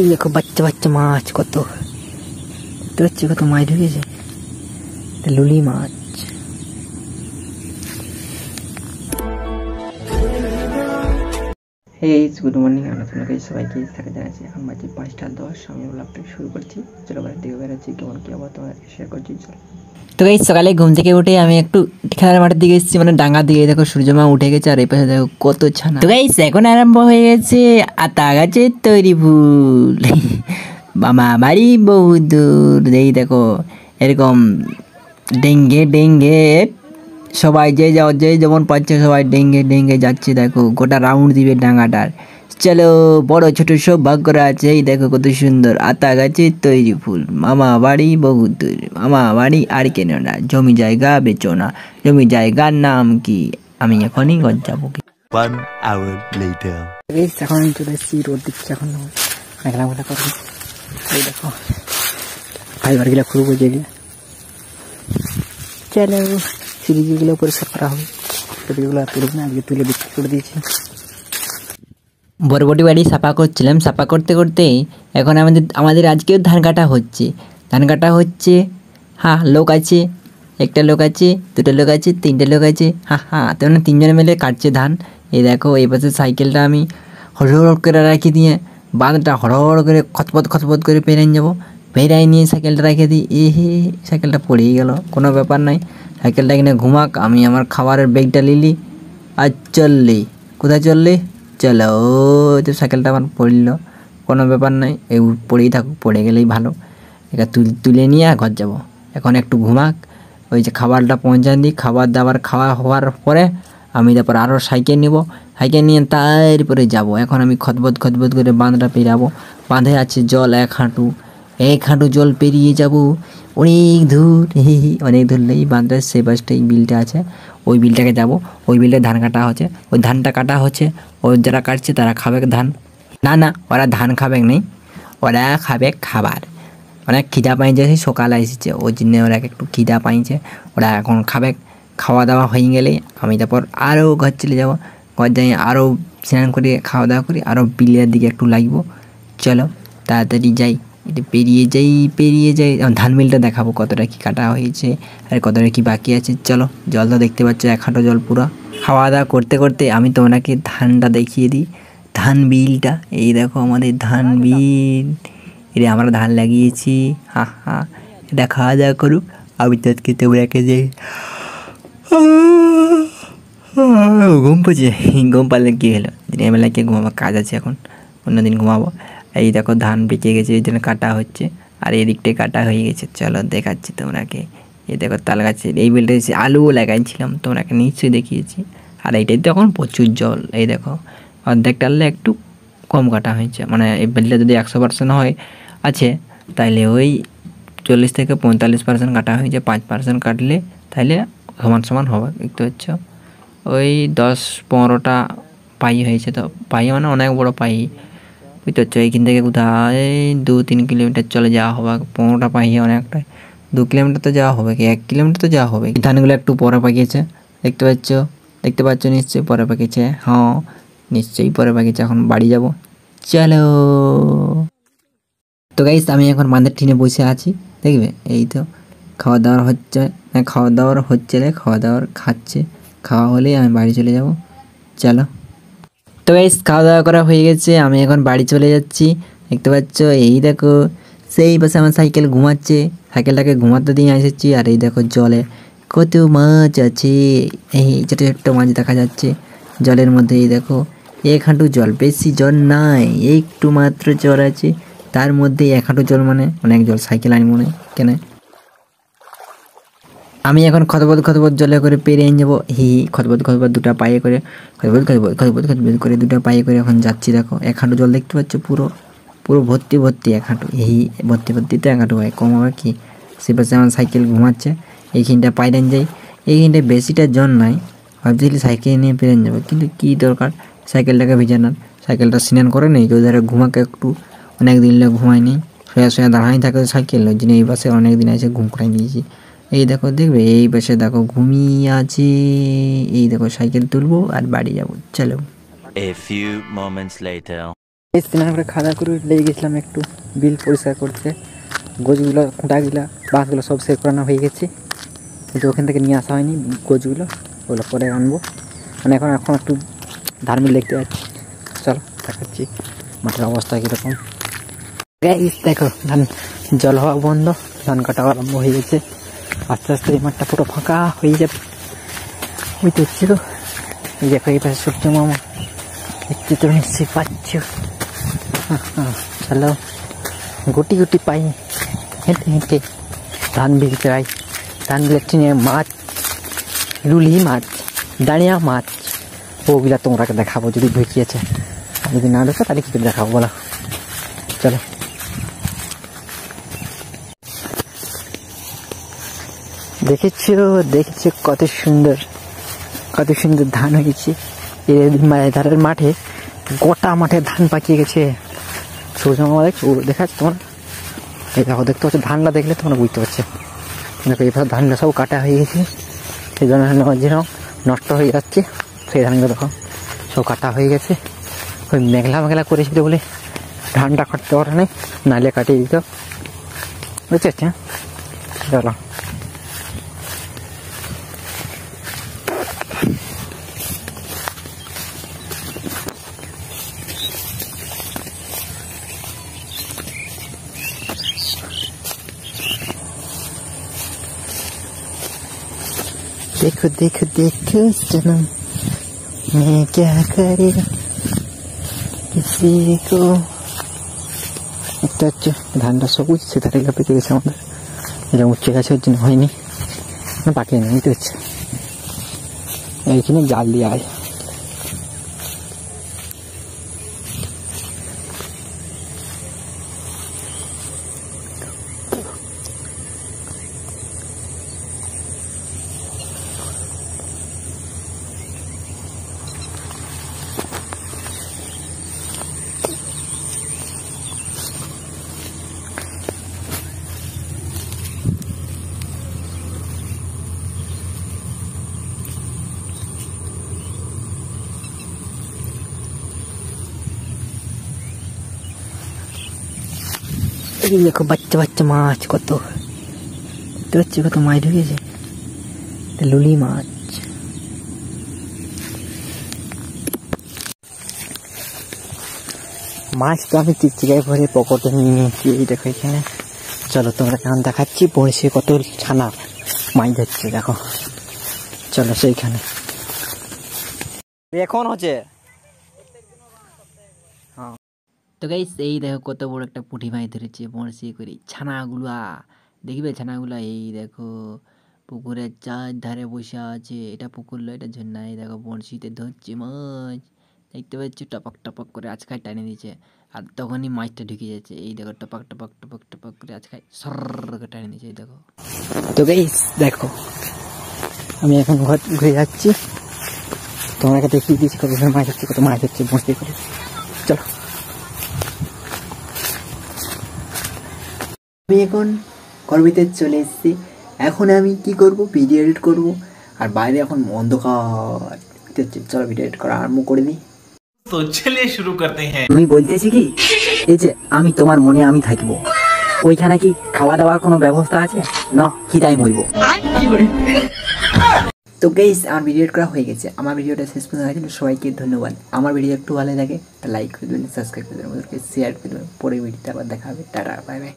এই দেখো বাচ্চা বাচ্চা মাছ কত দেখতে পাচ্ছি, কত মাছ ঢুকেছে, লুলি মাছ। গুড মর্নিং, আমরা তোমাকে সবাইকে থাকে জানাচ্ছি। এখন বাজে 5:10, আমি ব্লগটা শুরু করছি। চলো বাইরে দিকে বেরোচ্ছি, কেমন কি আবার তোমাদেরকে শেয়ার করছি। চলো। তো এই সকালে ঘুম থেকে উঠে আমি একটু খেলার মাঠের দিকে এসেছি, মানে ডাঙ্গার দিকে। দেখো সূর্যমা উঠে গেছে, আর এই পাশে দেখো কত ছানা। তো গাইস এখন আরম্ভ হয়ে গেছে আতা গাছের তৈরি ফুল। মামা বাড়ি বহু দূর। এই দেখো এরকম ডেঙ্গে ডেঙ্গে সবাই যে যেমন পাচ্ছে সবাই ডেঙ্গে ডেঙ্গে যাচ্ছে। দেখো গোটা রাউন্ড দিবে ডাঙ্গাটার। চলো, বড় ছোট সব ভাগ করা আছে। এই দেখো কত সুন্দর আতা গাছের তৈরি ফুল। মামা বাড়ি বহুত দূর, মামা বাড়ি আর কেন না, জমি জায়গা বেচো না, জমি জায়গার নাম কি, আমি এখনই ঘর যাবো। এখন আমি চলে এসেছি, রোদ দিচ্ছে এখন, মেঘলা করবো। এই দেখো ফাইবার গুলা খুলবো যেগুলো। চলো সিরিজগুলো পরিষ্কার করা হবে, সেগুলো তুলব না, আজকে তুলে বিক্রি করে দিয়েছি। বরবটি বাড়ি সাফা করছিলাম, সাফা করতে করতে এখন আমাদের আজকেও ধান কাটা হচ্ছে। হ্যাঁ, লোক আছে, একটা লোক আছে, দুটো লোক আছে, তিনটে লোক আছে। হ্যাঁ, তেমন তিনজনে মিলে কাটছে ধান। এই দেখো এই পাশে সাইকেলটা আমি হড়হড় করে রাখি দিয়ে বাঁধটা হড়হড় করে খতপত করে পেরিয়ে যাবো। পেরাই নিয়ে সাইকেলটা রেখে দিই। সাইকেলটা পড়েই গেল, কোনো ব্যাপার নাই, সাইকেলটা কিনে ঘুমাক। আমি আমার খাবারের ব্যাগটা নিলি আর চললি। কোথায় চললি? চলো, তো সাইকেলটা আমার পড়ল, কোনো ব্যাপার নাই, এই পড়েই থাকুক, পড়ে গেলেই ভালো। এটা তুলে নিয়ে ঘর যাব। এখন একটু ঘুমাক, ওই যে খাবারটা পৌঁছান দিই। খাবার দাবার খাওয়া হওয়ার পরে আমি তারপর আরও সাইকেল নিব, সাইকেল নিয়ে তারপরে যাব। এখন আমি খতবত করে বাঁধটা পেরাবো। বাঁধে আছে জল এক হাঁটু জল পেরিয়ে যাব অনেক দূর। অনেক দূর নেই, বাঁধটার সে পাশটাই বিলটা আছে, ওই বিলটাকে যাব। ওই বিলটায় ধান কাটা হচ্ছে, ওই ধানটা কাটা হচ্ছে। ওই যারা কাটছে তারা খাবে ধান। না, ওরা ধান খাবে নেই, ওরা খাবে খাবার। অনেক খিদা পাইছে, সেই সকালে এসেছে, ওই জন্য ওরা একটু খিদা পাইছে, ওরা এখন খাবে। খাওয়া দাওয়া হয়ে গেলে আমি তারপর আরও ঘর চলে যাব। ঘর যাই আরও স্নান করে খাওয়া দাওয়া করি, আরও বিলের দিকে একটু লাগবো। চলো তাড়াতাড়ি যাই, এটা পেরিয়ে যাই। ধান মিলটা দেখাবো কতটা কি কাটা হয়েছে আর কতটা কি বাকি আছে। চলো, জল তো দেখতে পাচ্ছ, এক হাঁটু জল পুরো। খাওয়া দাওয়া করতে করতে আমি তোমাকে ধানটা দেখিয়ে দিই, ধান বিলটা। এই দেখো আমাদের ধান বিল, এটা আমরা ধান লাগিয়েছি। এটা খাওয়া দাওয়া করুক, আমি তোকে তোমরাকে যাই। ঘুম পারলে কী হলো, দিনের বেলায় কে ঘুমাবো, কাজ আছে এখন, অন্যদিন ঘুমাবো। এই দেখো ধান পেকে গেছে, এই জন্য কাটা হচ্ছে, আর এই দিকটাই কাটা হয়ে গেছে। চলো দেখাচ্ছি তোমরাকে। এই দেখো তাল গাছে এই বিলটা আলুও লাগাইছিলাম, তোমরাকে নিশ্চয়ই দেখিয়েছি। আর এইটাই তো এখন প্রচুর জল। এই দেখো অর্ধেক টাললে একটু কম কাটা হয়েছে, মানে এই বিলটা যদি 100% হয় আছে, তাইলে ওই 40 থেকে 45% কাটা হয়েছে। 5% কাটলে তাইলে সমান হবে। দেখতে পাচ্ছ ওই 10-15টা পাই হয়েছে। তো পাই মানে অনেক বড় পাই, বুঝতে পারছো। এইখান থেকে কোথায় 2-3 কিলোমিটার চলে যাওয়া হবে। 15টা পাই অনেকটা, 2 কিলোমিটার তো যাওয়া হবে, কি 1 কিলোমিটার তো যাওয়া হবে। ধানগুলো একটু পরে পাকিয়েছে, দেখতে পাচ্ছ নিশ্চয়ই পরে পাকিয়েছে। হ্যাঁ, নিশ্চয়ই পরে পাকিয়েছে। এখন বাড়ি যাব, চলো। তো গাইস আমি এখন বাঁধের টিনে বসে আছি, দেখবে। এই তো খাওয়া দাওয়ার খাচ্ছে। খাওয়া হলেই আমি বাড়ি চলে যাব, চলো। তো গাইস খাওয়া দাওয়া করা হয়ে গেছে, আমি এখন বাড়ি চলে যাচ্ছি। দেখতে পাচ্ছ এই দেখো সেই পাশে আমার সাইকেল ঘুমাচ্ছে, সাইকেলটাকে ঘুমাতে দিয়ে এসেছি। আর এই দেখো জলে কত মাছ আছে, এই ছোটো ছোট্ট মাছ দেখা যাচ্ছে জলের মধ্যে। এই দেখো 1 হাঁটু জল, বেশি জল নাই, একটু মাত্র জল আছে, তার মধ্যে 1 হাঁটু জল, মানে অনেক জল। সাইকেল আনি মনে কেন, আমি এখন খতবত জলে করে পেরিয়ে যাবো। খতবত 2টা পায়ে করে, খতবত করে 2টা পায়ে করে এখন যাচ্ছি। দেখো 1 হাঁটু জল দেখতে পাচ্ছ, পুরো ভর্তি 1 হাঁটু। ভর্তি তো 1 হাঁটু হয়, কম হবে কি। সেপাশে আমার সাইকেল ঘুমাচ্ছে, এইখানটা পাইলেন যাই। এইখানটায় বেশিটা জল নাই, ভাবছিলি সাইকেল নিয়ে পেরিয়ে যাবো, কিন্তু কী দরকার সাইকেলটাকে ভিজানোর। সাইকেলটা স্নান করে নেই, কেউ ধরে ঘুমাকে একটু, অনেক দিন ঘুমায়নি, সোয়া দাঁড়াই থাকে সাইকেল। ওই জন্য এই পাশে অনেক দিন এসে ঘুম করাই দিয়েছি। এই দেখো দেখবে এই পাশে দেখো ঘুমিয়ে আছে। এই দেখো সাইকেল তুলবো আর বাড়ি যাবো, চলো। স্নান করে খাওয়া দাওয়া করে লেগে গেছিলাম একটু বিল পরিষ্কার করতে। গোছগুলো খুঁটাগুলো বাঁশগুলো সব সেট করানো হয়ে গেছে, কিন্তু ওখান থেকে নিয়ে আসা হয়নি গোছগুলো, ওগুলো পরে আনবো। মানে এখন একটু ধান মিল দেখতে পাচ্ছি, চলো দেখাচ্ছি মাঠের অবস্থা কীরকম। দেখো ধান জল হওয়া বন্ধ, ধান কাটা আরম্ভ হয়ে গেছে। আস্তে আস্তে এই মাঠটা পুরো ফাঁকা হয়ে যাবে, বুঝতে পারছি তো। এই দেখো এই পাশে সূর্য মামা, দেখতে তো নিশ্চয়ই পাচ্ছ। চলো গুটি গুটি পাই হেঁটে হেঁটে ধান বিল যাই। ধান বিলের টিনে মাছ, লুলি মাছ, দাঁড়িয়া মাছ, ওগুলা তোমরাকে দেখাবো যদি ঢুকিয়েছে। যদি না ঢুকে তাহলে কি করে দেখাবো বলো, চলো। দেখেছো কত সুন্দর ধান হয়েছে। এর ধারের মাঠে গোটা মাঠে ধান পাকিয়ে গেছে। সূর্য মামা দেখছো, দেখা যাচ্ছে তোমার? এই দেখো, দেখতে পাচ্ছ ধানটা, দেখলে তোমরা বুঝতে পারছো। দেখো এইভাবে ধানটা সব কাটা হয়ে গেছে, সেই জন্য নষ্ট হয়ে যাচ্ছে। সেই ধানগুলো দেখো সব কাটা হয়ে গেছে। ওই মেঘলা করেছিল বলে ধানটা কাটতে পারে নাই, নাহলে কাটিয়ে দিত, বুঝতে পারছি। চলো देखो देखो देखो सनम मैं क्या करे किसी को। একটা হচ্ছে ধানটা সবুজ, সেটারে পেকে গেছে আমাদের, এটা উঠে গেছে, ওর জন্য হয়নি, পাকিয়ে নেই, বুঝতে পারছি। এইখানে জাল দিয়ে আয়। এই দেখো বাচ্চা মাছ, কত দেখতে পাচ্ছি, কত মাছ ঢুকেছে, লুলি মাছ। মাছ তো আমি চিকচিকায় ভরে পকেটে নিয়ে নিয়েছি, এই দেখো এখানে। চলো তোমরা কেমন দেখাচ্ছি, বড়শি কত ছানা মাছ ধরছে দেখো, চলো সেইখানে। এখন হচ্ছে তো গাইস এই দেখো কত বড় একটা পুঁটি মাছ ধরেছে বড়শি করে, ছানাগুলা দেখবে, ছানাগুলা এই দেখো পুকুরের চারধারে বসে আছে। এটা পুকুর নয়, এটা ঝর্ণা। এই দেখো বড়শিতে ধরছে মাছ, দেখতে পাচ্ছি, টপক টপক করে আজকাল টানে দিচ্ছে, আর তখনই মাছটা ঢুকে যাচ্ছে। এই দেখো টপক টপক টপক টপক করে আজকাল সর করে টানে দিচ্ছে, এই দেখো। তো গাইস দেখো আমি এখন ঘুরে যাচ্ছি, তোমাকে দেখিয়ে দিচ্ছি কত মাছ হচ্ছে, কত মাছ হচ্ছে বড়শি করে। চলো আমি এখন করবিতে চলে এসেছি। এখন আমি কি করব, ভিডিও এডিট করব, আর বাইরে এখন অন্ধকার। চলো ভিডিও এডিট করা আরম্ভ করে দিই। তো চলিয়ে শুরু করতে হ্যাঁ। আমি বলতেছি কি, এই যে আমি তোমার মনে আমি থাকবো, ওইখানে কি খাওয়া দাওয়ার কোনো ব্যবস্থা আছে না? খিদায় মরবো। তো গাইস আমার ভিডিও এডিট করা হয়ে গেছে। আমার ভিডিওটা শেষ পর্যন্ত দেখার জন্য সবাইকে ধন্যবাদ। আমার ভিডিও একটু ভালো লাগে লাইক করে দেবেন, সাবস্ক্রাইব করে দেবেন, শেয়ার করে দেবেন। পরের ভিডিওতে আবার দেখা হবে। Tata, bye bye.